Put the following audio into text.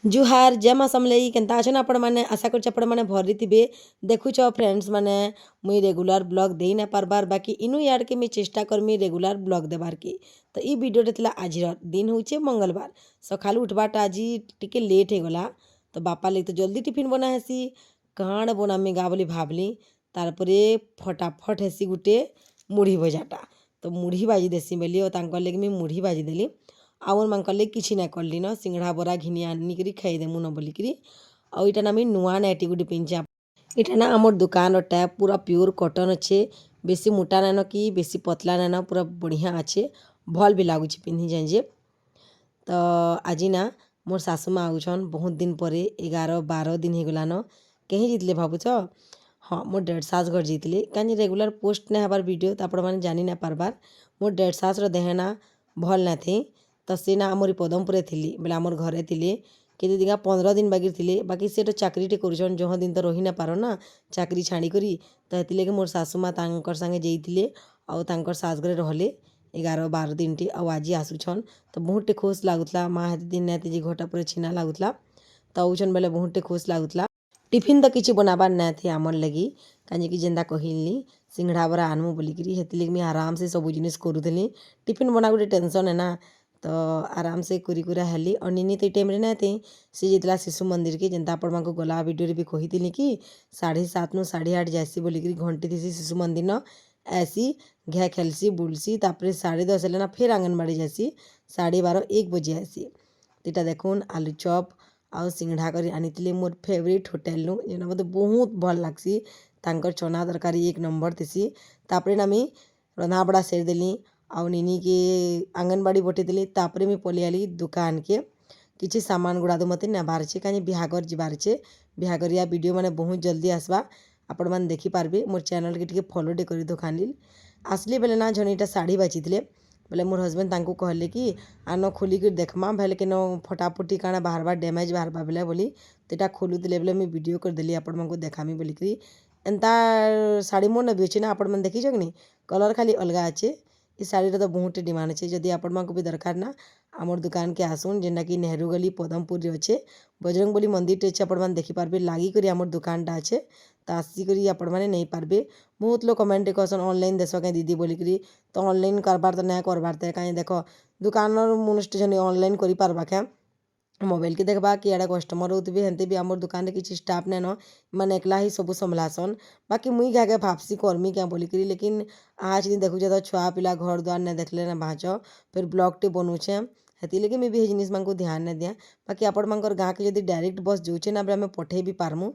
जुहार जय माँ समलेई केन्ता अछन आपण माने आशा करछ आपण माने भरी थिबे। देखुछ फ्रेंड्स माने मुई रेगुलर ब्लॉग देई ना पारबार बाकी इनु यार के मी चेष्टा करमी रेगुलर ब्लॉग देबार की। तो ई वीडियो थिला आजिर दिन होचे मंगलवार सकाळु उठबाटा आज टिके लेट हे गला। तो बापा ले तो जल्दी टिफिन बना हेसी काण बनामी गा बोली भाबली तारपरे फटाफट हेसी गुटे मुढ़ी भजाटा। तो मुढ़ी बाजी देसी बेली और तांकर लेगे मी मुढ़ी बाजी देली आउन मांकर ले किछि ना करली न सिंगड़ा बरा घिनी आनिकरी खाइदेमु न बोलिकरी। आउ इटा ना मी नुआ नाइटी गुटे पिंचा इटा ना आमर दुकान टैप पूरा प्योर कॉटन अच्छे बेसी मोटा नान कि बेसी पतला नान पूरा बढ़िया अच्छे भल भी लागुच पिंधि जाए जे। तो आज ना मोर सासू माँ आउछन बहुत दिन पर 11-12 दिन हो गलान कहीं जीतले भावुच। हाँ मोर डेढ़ सास घर जीतले कहीं रेगुलर पोस्ट ना हबार वीडियो तो आपण मैंने जानी ना पारबार मोर डेढ़ सास देहना भल ना थी। तो सी ना आमरी पदमपुरे थी बोले आमर घरे थे कि दिगा 15 दिन बाकी थे बाकी से तो चाकरीटे कर जह दिन तो रही ना पार ना चाकरी छाड़ी करी। तो हेती लगे मोर सासू माँ तांकर संगे जाइए आउ तांकर सास घरे रहले 11-12 दिन टी आज आसुछन। तो बहुत खुश लगुला माँ हेती दिन नाती जी घटा पूरा छीना लगुला तो आउछन बेले बहुत खुश लगुला। टिफिन तो किसी बनाबार ना थे आमर लगी कहीं कि जेन्दा कहली सिंगड़ा बरा आनमु बोलिकी हेती लगे मुझे आराम से सब जिनिस करूली टिफिन बना गोटे टेंशन है ना। तो आराम से कुरी कुरा हेली और निनी तो टाइम ना थे सी जाता शिशु मंदिर के जेनता आपण मांको गला वीडियो भी कही कि 7:30 नु 8:30 जासी बोलिकी घंटी थी शिशु मंदिर न ऐसी घे खेलसी बुलसी तापर 10:30 हेले ना फिर आंगनबाड़ी जासी 12:30-1 बजे आसी। तो देखुन आलू चॉप आउ सिंगड़ा कर आनी मोर फेवरेट होटेल नु जेना मत बहुत भल लागसी तांकर चना तरकारी 1 नंबर थी। तापर ना मी रंधा बड़ा सेर देली आउ निनी के आंगनबाड़ी बटे देली तापर मी पलि आली दुकान के किसी सामान गुड़ा तो मत नेबार छे कहीं बिहागर जीवार छे बिहागरिया वीडियो माने बहुत जल्दी आसवा आपण मैंने देखिपारे मोर चैनल के टिके फॉलो टे करी दुकान आसली बेले ना जन शाढ़ी बाची थे बोले मोर हजबैंड तांको कहले कि आन खोलिक देखमा भले कि फटाफटी काना बाहर बार डैमेज बाहर बेले बोली तो यहाँ खोलुले बोले मुझे वीडियो करदेली आपण मानक देखामी बोलिकी एंता शाढ़ी मोर ना भी अच्छे ना आपण मैंने देखी कि कलर खाली अलग अच्छे इस शाढ़ी तो बहुत डिमांड अच्छे जदि आपण मानक भी दरकार ना आमर दुकान के आसुन जेनटा कि नेहरू गली पदमपुर अच्छे बजरंगबली मंदिर अच्छे आपण मैंने देखिपारे लागिक आमर दुकानटा अच्छे तो आसिक आपण मैंने नहीं पारे। बहुत लोग कमेंट कहसन ऑनलाइन देश कहीं दीदी बोलिकी तो ऑनलाइन करबार तो ना करबार थे कहीं देख दुकान मनुष्य ऑनलाइन कर पार्बा क्या मोबाइल के देखबा कि एडा कस्टमर होते हेन्ते भी आमर दुकान रे किसी स्टाफ नाइन मैंने एकला ही सब संभलासन बाकी मुई क्या भापसी कर्मी क्या बोलिकी लेकिन आज दिन देखुचे तो छुआ पिला घर द्वार नहीं देखले ना भाज फिर ब्लॉग टे बनूचे हेती लगे मैं भी जिनिस मानक ध्यान नहीं दिया बाकी आपण मानकर गाँव के जब डायरेक्ट बस जाऊे ना आम पठे भी पारमु